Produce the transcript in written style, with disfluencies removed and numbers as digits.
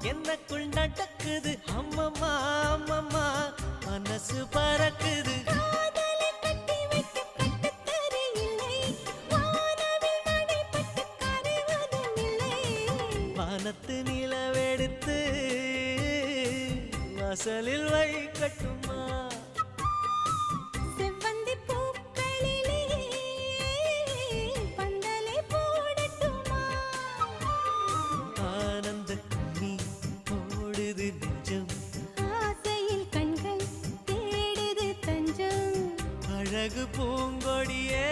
என்னக்குள் நடக்குது அம்மம்மா அம்மம்மா மனசு பறக்குது வானத்து நிலவெடுத்து வாசலில் வைக்கட்டுமா அழகு பூங்கொடியே